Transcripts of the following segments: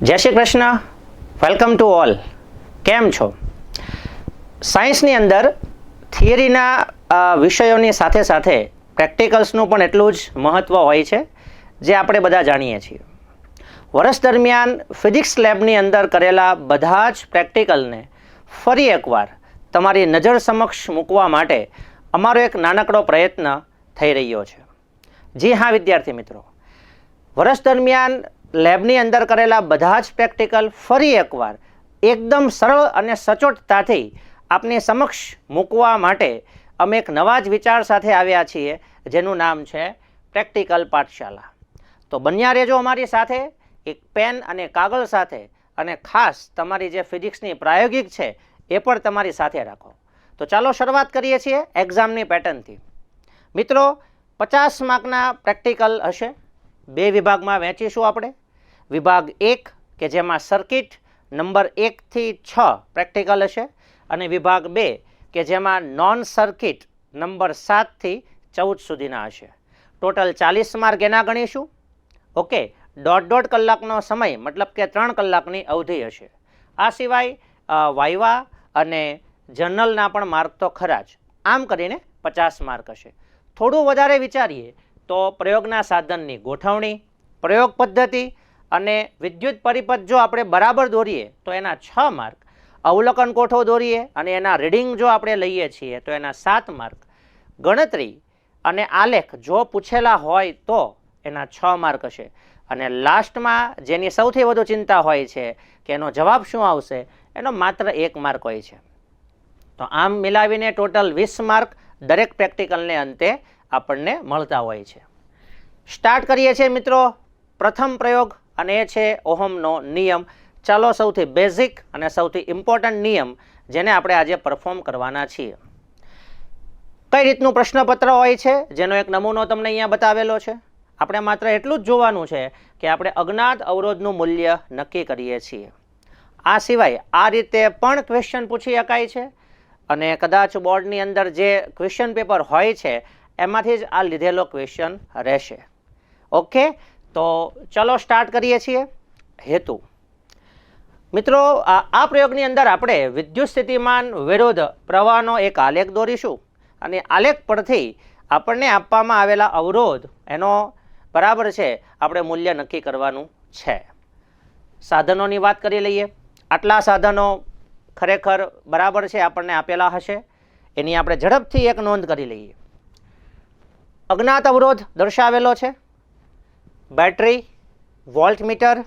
જય Shri Krishna. Welcome to all. કેમ છો? સાયન્સની અંદર થિયરીના વિષયોની સાથે સાથે પ્રેક્ટિકલ્સનું પણ એટલું જ મહત્ત્વ હોય છે, જે આપણે બધા જાણીએ છીએ. વર્ષ દરમિયાન ફિઝિક્સ લેબની અંદર કરેલા બધા જ પ્રેક્ટિકલને ફરી એકવાર તમારી નજર સમક્ષ મૂકવા માટે અમારો એક નાનકડો પ્રયત્ન થઈ રહ્યો છે. જી હા વિદ્યાર્થી મિત્રો, વર્ષ દરમિયાન લેબની અંદર કરેલા બધા જ પ્રેક્ટિકલ ફરી એકવાર એકદમ સરળ અને સચોટતાથી આપની સમક્ષ મૂકવા માટે અમે એક નવા જ વિચાર સાથે આવ્યા છીએ, જેનું નામ છે પ્રેક્ટિકલ પાઠશાલા. તો બન્યા રહેજો અમારી સાથે, એક પેન અને કાગળ સાથે, અને ખાસ તમારી જે ફિઝિક્સની પ્રાયોગિક છે એ પણ તમારી સાથે રાખો. તો ચાલો શરૂઆત કરીએ છીએ એક્ઝામની પેટર્નથી. મિત્રો, 50 માર્કના પ્રેક્ટિકલ હશે. બે વિભાગમાં વહેંચીશું આપણે. વિભાગ 1 કે જેમાં સર્કિટ નંબર 1 થી 6 પ્રેક્ટિકલ હશે, અને વિભાગ 2 કે જેમાં નોન સર્કિટ નંબર 7 થી 14 સુધીના હશે. ટોટલ 40 માર્ક એના ગણીશું. ઓકે, દોઢ કલાકનો સમય, મતલબ કે 3 કલાકની અવધિ હશે. આ સિવાય વાઇવા અને જર્નલના પણ માર્ક તો ખરા જ. આમ કરીને 50 માર્ક હશે. થોડું વધારે વિચારીએ તો પ્રયોગના સાધનની ગોઠવણી, પ્રયોગ પદ્ધતિ અને વિદ્યુત પરિપથ જો આપણે બરાબર દોરીએ તો એના 6 માર્ક, અવલોકન કોઠો દોરીએ અને એના રીડિંગ જો આપણે લઈએ છીએ તો એના 7 માર્ક, ગણતરી અને આલેખ જો પૂછેલા હોય તો એના 6 માર્ક હશે. અને લાસ્ટમાં જેની સૌથી વધુ ચિંતા હોય છે કે એનો જવાબ શું આવશે, એનો માત્ર 1 માર્ક હોય છે. તો આમ મિલાવીને ટોટલ 20 માર્ક દરેક પ્રેક્ટિકલને અંતે આપણને મળતા હોય છે. સ્ટાર્ટ કરીએ છીએ મિત્રો પ્રથમ પ્રયોગ, અને એ છે ઓહમનો નિયમ. ચાલો સૌથી બેઝિક અને સૌથી ઇમ્પોર્ટન્ટ નિયમ જેને આપણે આજે પરફોર્મ કરવાના છીએ. કઈ રીતનું પ્રશ્નપત્ર હોય છે, જેનો એક નમૂનો તમને અહીંયા બતાવેલો છે. આપણે માત્ર એટલું જ જોવાનું છે કે આપણે અજ્ઞાત અવરોધનું મૂલ્ય નક્કી કરીએ છીએ. આ સિવાય આ રીતે પણ ક્વેશ્ચન પૂછી શકાય છે, અને કદાચ બોર્ડની અંદર જે ક્વેશ્ચન પેપર હોય છે એમાંથી જ આ લીધેલો ક્વેશ્ચન રહેશે. ઓકે, તો ચલો સ્ટાર્ટ કરીએ છીએ. હેતુ મિત્રો, આ પ્રયોગની અંદર આપણે વિદ્યુત સ્થિતિમાન વિરુદ્ધ પ્રવાહનો એક આલેખ દોરીશું, અને આલેખ પરથી આપણને આપવામાં આવેલા અવરોધ એનો બરાબર છે આપણે મૂલ્ય નક્કી કરવાનું છે. સાધનોની વાત કરી લઈએ. આટલા સાધનો ખરેખર બરાબર છે આપણને આપેલા હશે, એની આપણે ઝડપથી એક નોંધ કરી લઈએ. અજ્ઞાત અવરોધ દર્શાવેલો છે. બેટરી, વોલ્ટમીટર,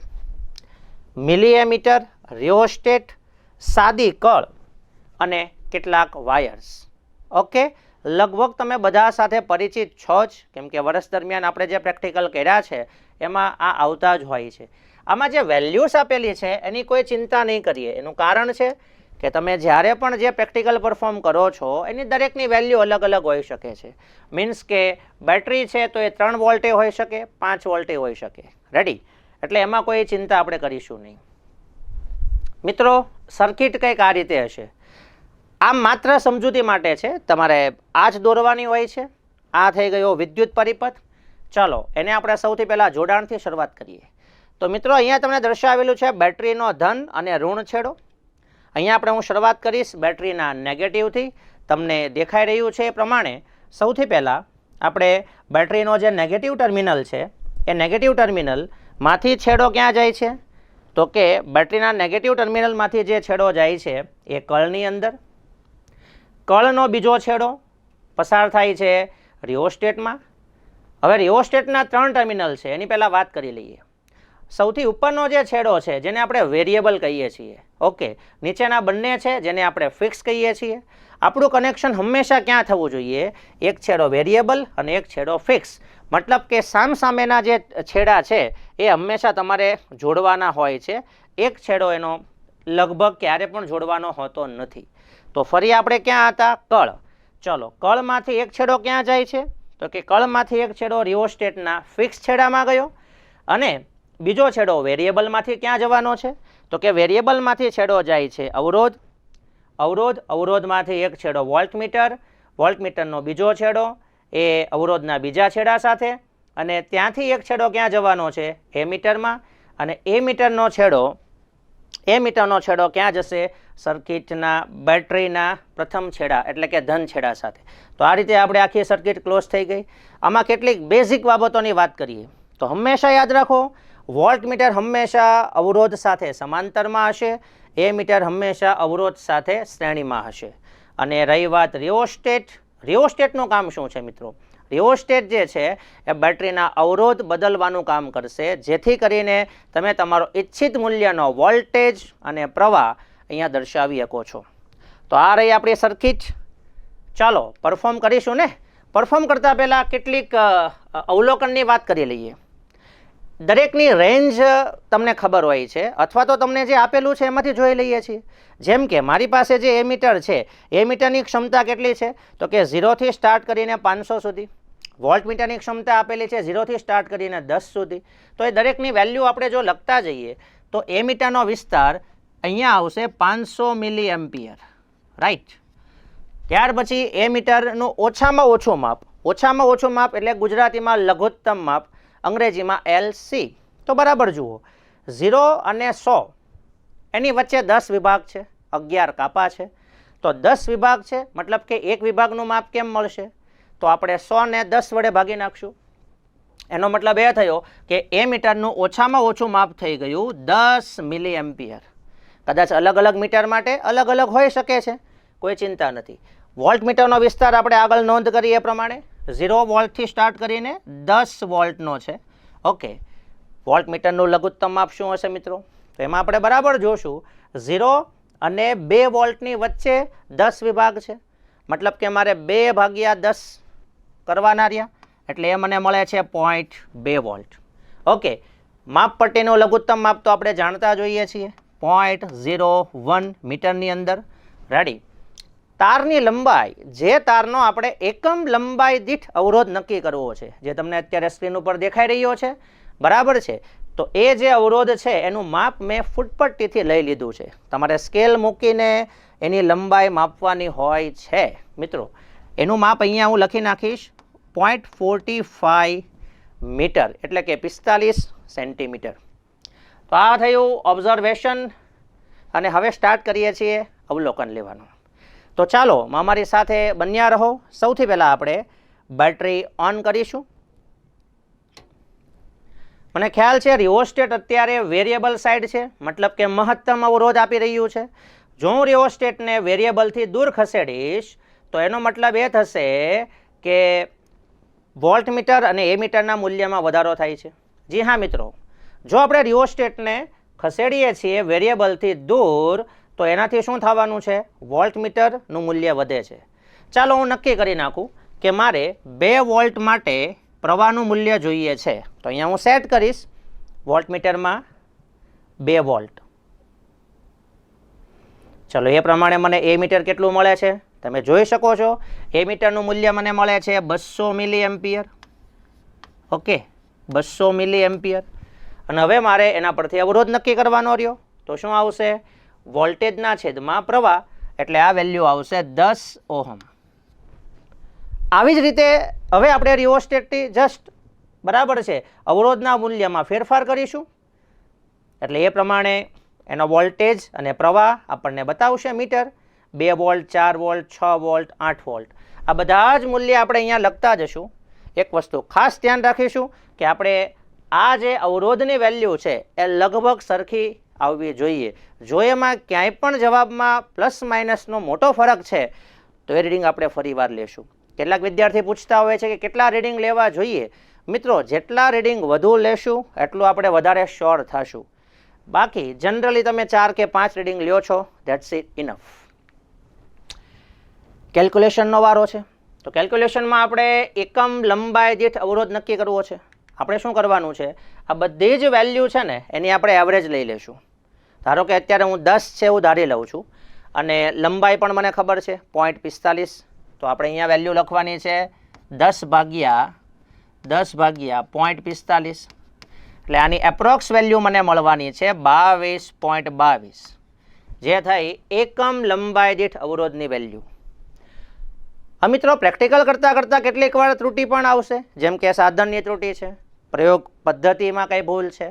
મિલીએમીટર, રિયોસ્ટેટ, સાદી કળ અને કેટલાક વાયર્સ. ઓકે, લગભગ તમે બધા સાથે પરિચિત છો જ, કેમ કે વર્ષ દરમિયાન આપણે જે પ્રેક્ટિકલ કર્યા છે એમાં આ આવતા જ હોય છે. આમાં જે વેલ્યુઝ આપેલી છે એની કોઈ ચિંતા નહીં કરીએ. એનું કારણ છે કે તમે જ્યારે પણ જે પ્રેક્ટિકલ પરફોર્મ કરો છો એની દરેકની વેલ્યુ અલગ અલગ હોઈ શકે છે. મીન્સ કે બેટરી છે તો એ 3 વોલ્ટે હોઈ શકે, 5 વોલ્ટે હોઈ શકે. રેડી? એટલે એમાં કોઈ ચિંતા આપણે કરીશું નહીં. મિત્રો, સર્કિટ કંઈક આ રીતે હશે. આ માત્ર સમજૂતી માટે છે, તમારે આ જ દોરવાની હોય છે. આ થઈ ગયો વિદ્યુત પરિપથ. ચાલો એને આપણે સૌથી પહેલાં જોડાણથી શરૂઆત કરીએ. તો મિત્રો, અહીંયા તમને દર્શાવેલું છે બેટરીનો ધન અને ઋણ છેડો. અહીંયા હું શરૂઆત કરીશ બેટરીના નેગેટિવથી. તમને દેખાઈ રહ્યું છે એ પ્રમાણે સૌથી પહેલાં આપણે બેટરીનો જે નેગેટિવ ટર્મિનલ છે એ નેગેટિવ ટર્મિનલમાંથી છેડો ક્યાં જાય છે, તો કે બેટરીના નેગેટિવ ટર્મિનલમાંથી જે છેડો જાય છે એ કળની અંદર. કળનો બીજો છેડો પસાર થાય છે રિયોસ્ટેટમાં. હવે રિયોસ્ટેટના 3 ટર્મિનલ છે, એની પહેલાં વાત કરી લઈએ. સૌથી ઉપરનો જે છેડો છે જેને આપણે વેરિયેબલ કહીએ છીએ. ઓકે, નીચેના બંને છે જેને આપણે ફિક્સ કહીએ છીએ. આપણું કનેક્શન હંમેશા ક્યાં થવું જોઈએ? એક છેડો વેરિયેબલ અને એક છેડો ફિક્સ. મતલબ કે સામસામેના જે છેડા છે એ હંમેશા તમારે જોડવાના હોય છે. એક છેડો એનો લગભગ ક્યારે પણ જોડવાનો હોતો નથી. તો ફરી આપણે ક્યાં હતા? કળ. ચલો, કળમાંથી એક છેડો ક્યાં જાય છે? તો કે કળમાંથી એક છેડો રિયોસ્ટેટના ફિક્સ છેડામાં ગયો, અને બીજો છેડો વેરિયેબલમાંથી ક્યાં જવાનો છે? તો કે વેરિયેબલમાંથી છેડો જાય છે અવરોધમાંથી એક છેડો વોલ્ટમીટર, વોલ્ટમીટરનો બીજો છેડો એ અવરોધના બીજા છેડા સાથે, અને ત્યાંથી એક છેડો ક્યાં જવાનો છે? એમીટરમાં, અને એ મીટરનો છેડો ક્યાં જશે? સર્કિટના બેટરીના પ્રથમ છેડા એટલે કે ધન છેડા સાથે. તો આ રીતે આપણે આખી સર્કિટ ક્લોઝ થઈ ગઈ. આમાં કેટલીક બેઝિક બાબતોની વાત કરીએ તો હંમેશા યાદ રાખો, વોલ્ટમીટર હંમેશા અવરોધ સાથે સમાંતરમાં હશે, એ મીટર હંમેશા અવરોધ સાથે શ્રેણીમાં હશે. અને રહી વાત રિયોસ્ટેટનું કામ શું છે મિત્રો? રિયોસ્ટેટ જે છે એ બેટરીના અવરોધ બદલવાનું કામ કરશે, જેથી કરીને તમે તમારો ઈચ્છિત મૂલ્યનો વોલ્ટેજ અને પ્રવાહ અહીંયા દર્શાવી શકો છો. તો આ રહી આપણી સર્કિટ. ચાલો પરફોર્મ કરીશું ને. પરફોર્મ કરતાં પહેલાં કેટલીક અવલોકનની વાત કરી લઈએ. દરેકની રેન્જ તમને ખબર હોય છે અથવા તો તમને જે આપેલું છે એમાંથી જોઈ લઈએ છીએ. જેમ કે મારી પાસે જે એમીટર છે, એમીટરની ક્ષમતા કેટલી છે? તો કે 0 સ્ટાર્ટ કરીને 500 સુધી. વોલ્ટમીટરની ક્ષમતા આપેલી છે 0 સ્ટાર્ટ કરીને 10 સુધી. તો એ દરેકની વેલ્યુ આપણે જો લખતા જઈએ તો એમીટરનો વિસ્તાર અહીંયા આવશે 500 મિલી એમ્પિયર, રાઈટ. ત્યાર પછી એમીટરનું ઓછામાં ઓછું માપ એટલે ગુજરાતીમાં લઘુત્તમ માપ, અંગ્રેજીમાં LC. તો બરાબર જુઓ, 0 અને 100 એની વચ્ચે 10 વિભાગ છે, 11 કાપા છે. તો 10 વિભાગ છે, મતલબ કે એક વિભાગનું માપ કેમ મળશે? તો આપણે 100 ને 10 વડે ભાગી નાખશું. એનો મતલબ એ થયો કે એમીટરનું ઓછામાં ઓછું માપ થઈ ગયું 10 મિલી એમ્પિયર. કદાચ અલગ અલગ મીટર માટે અલગ અલગ હોઈ શકે છે, કોઈ ચિંતા નથી. વોલ્ટમીટરનો વિસ્તાર આપણે આગળ નોંધ કરીએ એ પ્રમાણે 0 વોલ્ટથી સ્ટાર્ટ કરીને 10 વોલ્ટનો છે. ઓકે, વોલ્ટમીટરનું લઘુત્તમ માપ શું હશે મિત્રો? તો એમાં આપણે બરાબર જોશું, 0 અને 2 વોલ્ટની વચ્ચે 10 વિભાગ છે, મતલબ કે મારે 2 ભાગ્યા 10 કરવાના રહ્યા, એટલે એ મને મળે છે 0.2 વોલ્ટ. ઓકે, માપ પટ્ટીનું લઘુત્તમ માપ તો આપણે જાણતા જોઈએ છીએ, 0.01 મીટરની અંદર. રેડી. તારની લંબાઈ, જે તારનો આપણે એકમ લંબાઈ દીઠ અવરોધ નક્કી કરવો છે, જે તમને અત્યારે સ્ક્રીન ઉપર દેખાઈ રહ્યો છે, બરાબર છે. તો એ જે અવરોધ છે એનું માપ મેં ફૂટપટ્ટીથી લઈ લીધું છે. તમારે સ્કેલ મૂકીને એની લંબાઈ માપવાની હોય છે મિત્રો. એનું માપ અહીંયા હું લખી નાખીશ 0.45 મીટર એટલે કે 45 સેન્ટીમીટર. તો આ થયું ઓબ્ઝર્વેશન અને હવે સ્ટાર્ટ કરીએ છીએ અવલોકન લેવાનું. તો ચાલો અમારી સાથે બન્યા રહો. સૌથી પહેલાં આપણે બેટરી ઓન કરીશું. મને ખ્યાલ છે રિયોસ્ટેટ અત્યારે વેરિયેબલ સાઈડ છે, મતલબ કે મહત્તમ અવરોધ આપી રહ્યું છે. જો હું રિયોસ્ટેટને વેરિયેબલથી દૂર ખસેડીશ તો એનો મતલબ એ થશે કે વોલ્ટમીટર અને એમીટરના મૂલ્યમાં વધારો થાય છે. જી હા મિત્રો, જો આપણે રિયોસ્ટેટને ખસેડીએ છીએ વેરિયેબલથી દૂર તો એનાથી શું થવાનું છે? વોલ્ટમીટરનું મૂલ્ય વધે છે. ચાલો હું નક્કી કરી નાખું કે મારે 2 વોલ્ટ માટે પ્રવાહનું મૂલ્ય જોઈએ છે. તો અહીંયા હું સેટ કરીશ વોલ્ટમીટરમાં 2 વોલ્ટ. ચલો એ પ્રમાણે મને એ મીટર કેટલું મળે છે તમે જોઈ શકો છો. એ મીટરનું મૂલ્ય મને મળે છે 200 મિલી એમ્પિયર. ઓકે, 200 મિલી એમ્પિયર. અને હવે મારે એના પરથી અવરોધ નક્કી કરવાનો રહ્યો. તો શું આવશે? વોલ્ટેજના છેદમાં પ્રવાહ, એટલે આ વેલ્યુ આવશે 10 ઓહમ. આવી જ રીતે હવે આપણે રિયોસ્ટેટથી જસ્ટ બરાબર છે અવરોધના મૂલ્યમાં ફેરફાર કરીશું, એટલે એ પ્રમાણે એનો વોલ્ટેજ અને પ્રવાહ આપણને બતાવશે meter. 2 volt, 4 volt, 6 volt, 8 volt, આ બધા જ મૂલ્ય આપણે અહીંયા લખતા જશું. એક વસ્તુ ખાસ ધ્યાન રાખીશું કે આપણે આ જે અવરોધની વેલ્યુ છે એ લગભગ સરખી આવવી જોઈએ. જો એમાં ક્યાંય પણ જવાબમાં પ્લસ માઇનસનો મોટો ફરક છે તો એ રીડિંગ આપણે ફરીવાર લેશું. કેટલાક વિદ્યાર્થી પૂછતા હોય છે કે કેટલા રીડિંગ લેવા જોઈએ. મિત્રો, જેટલા રીડિંગ વધુ લેશું એટલું આપણે વધારે શ્યોર થશું. બાકી જનરલી તમે 4 કે 5 રીડિંગ લ્યો છો, ધેટ્સ ઇટ ઇનફ. કેલ્ક્યુલેશનનો વારો છે. તો કેલ્ક્યુલેશનમાં આપણે એકમ લંબાઈ દીઠ અવરોધ નક્કી કરવો છે. આપણે શું કરવાનું છે? આ બધી જ વેલ્યુ છે ને એની આપણે એવરેજ લઈ લેશું. ધારો કે અત્યારે હું 10 છે એવું ધારી લઉં છું અને લંબાઈ પણ મને ખબર છે 0.45. તો આપણે અહીંયા વેલ્યુ લખવાની છે 10 ભાગ્યા 0.45. એટલે આની એપ્રોક્સ વેલ્યુ મને મળવાની છે 22.22, જે થઈ એકમ લંબાઈ દીઠ અવરોધની વેલ્યુ. મિત્રો, પ્રેક્ટિકલ કરતાં કેટલીક વાર ત્રુટિ પણ આવશે, જેમ કે સાધનની ત્રુટિ છે, પ્રયોગ પદ્ધતિમાં કંઈ ભૂલ છે,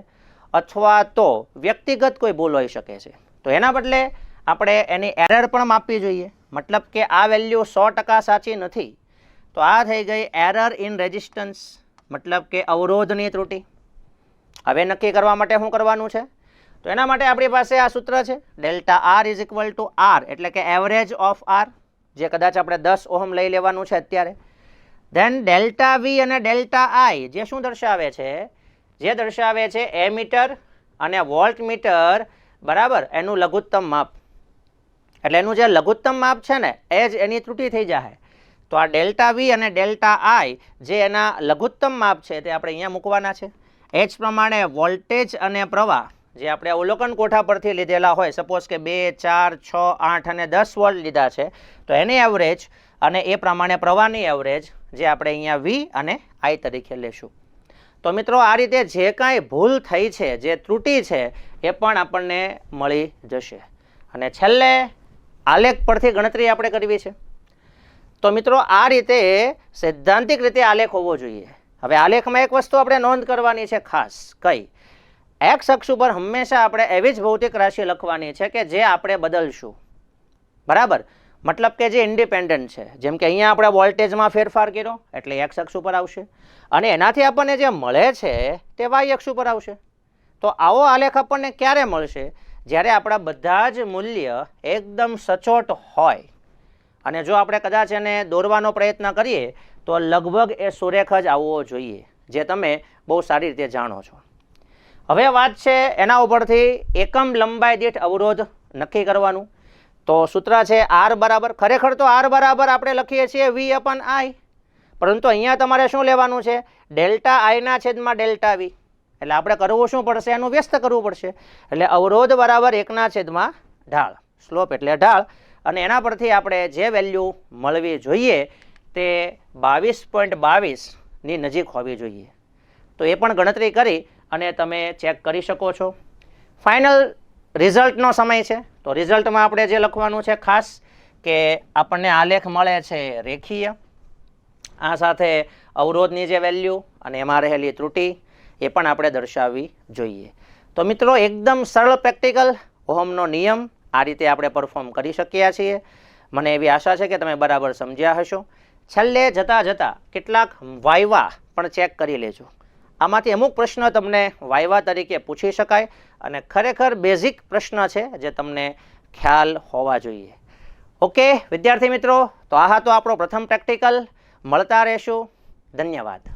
અથવા તો વ્યક્તિગત કોઈ ભૂલ હોઈ શકે છે. તો એના બદલે આપણે એની એરર પણ માપવી જોઈએ. મતલબ કે આ વેલ્યુ 100% સાચી નથી, તો આ થઈ ગઈ એરર ઇન રેઝિસ્ટન્સ, મતલબ કે અવરોધની ત્રુટિ. હવે નક્કી કરવા માટે શું કરવાનું છે? તો એના માટે આપણી પાસે આ સૂત્ર છે, delta R is equal to R, એટલે કે એવરેજ ઓફ આર, જે કદાચ આપણે 10 ઓહમ લઈ લેવાનું છે અત્યારે. ધેન ડેલ્ટા વી અને ડેલ્ટા આઈ જે શું દર્શાવે છે? જે દર્શાવે છે એમીટર અને વોલ્ટમીટર, બરાબર, એનું લઘુત્તમ માપ. એટલે એનું જે લઘુત્તમ માપ છે ને એ જ એની ત્રુટિ થઈ જાય. તો આ ડેલ્ટા વી અને ડેલ્ટા આઈ જે એના લઘુત્તમ માપ છે તે આપણે અહીંયા મૂકવાના છે. એ જ પ્રમાણે વોલ્ટેજ અને પ્રવાહ જે આપણે અવલોકન કોઠા પરથી લીધેલા હોય, સપોઝ કે 2, 4, 6, 8 અને 10 વોલ્ટ લીધા છે, તો એની એવરેજ અને એ પ્રમાણે પ્રવાહની એવરેજ જે આપણે અહીંયા વી અને આઈ તરીકે લેશું. તો મિત્રો આ રીતે જે કાંઈ ભૂલ થઈ છે, જે ત્રુટિ છે, એ પણ આપણને મળી જશે. અને છેલ્લે આલેખ પરથી ગણતરી આપણે કરવી છે. તો મિત્રો આ રીતે સૈદ્ધાંતિક રીતે આલેખ હોવો જોઈએ. હવે આલેખમાં એક વસ્તુ આપણે નોંધ કરવાની છે ખાસ, કઈ? એક્સ અક્ષ ઉપર હંમેશા આપણે એવી જ ભૌતિક રાશિ લખવાની છે કે જે આપણે બદલશું, બરાબર, મતલબ કે જે ઇન્ડિપેન્ડન્ટ છે. જેમ કે અહીંયા આપણે વોલ્ટેજમાં ફેરફાર કર્યો એટલે એક્સ અક્ષ ઉપર આવશે, અને એનાથી આપણને જે મળે છે તે વાય અક્ષ ઉપર આવશે. તો આવો આલેખ આપણને ક્યારે મળશે? જ્યારે આપણા બધા જ મૂલ્ય એકદમ સચોટ હોય, અને જો આપણે કદાચ એને દોરવાનો પ્રયત્ન કરીએ તો લગભગ એ સુરેખ જ આવવો જોઈએ, જે તમે બહુ સારી રીતે જાણો છો. હવે વાત છે એના ઉપરથી એકમ લંબાઈ દીઠ અવરોધ નક્કી કરવાનું. તો સૂત્ર છે આર બરાબર, ખરેખર તો આર બરાબર આપણે લખીએ છીએ વી અપન આઈ, પરંતુ અહીંયા તમારે શું લેવાનું છે? ડેલ્ટા આઈના છેદમાં ડેલ્ટા વી. એટલે આપણે કરવું શું પડશે? એનું વ્યસ્ત કરવું પડશે. એટલે અવરોધ બરાબર 1ના છેદમાં ઢાળ, સ્લોપ એટલે ઢાળ, અને એના પરથી આપણે જે વેલ્યુ મળવી જોઈએ તે 22.22ની નજીક હોવી જોઈએ. તો એ પણ ગણતરી કરી અને તમે ચેક કરી શકો છો. ફાઇનલ રિઝલ્ટનો સમય છે. તો રિઝલ્ટમાં આપણે જે લખવાનું છે ખાસ કે આપણને આલેખ મળે છે રેખીય, આ સાથે અવરોધની જે વેલ્યુ અને એમાં રહેલી ત્રુટિ એ પણ આપણે દર્શાવવી જોઈએ. તો મિત્રો એકદમ સરળ પ્રેક્ટિકલ ઓહમનો નિયમ આ રીતે આપણે પરફોર્મ કરી શક્યા છીએ. મને એવી આશા છે કે તમે બરાબર સમજ્યા હશો. છેલ્લે જતાં કેટલાક વાયવા પણ ચેક કરી લેજો. આમાંથી અમુક પ્રશ્ન તમને વાયવા તરીકે પૂછી શકાય, અને ખરેખર બેઝિક પ્રશ્ન છે જે તમને ખ્યાલ હોવા જોઈએ. ઓકે વિદ્યાર્થી મિત્રો, તો આ હતો આપણો પ્રથમ પ્રેક્ટિકલ. મળતા રહેશું. ધન્યવાદ.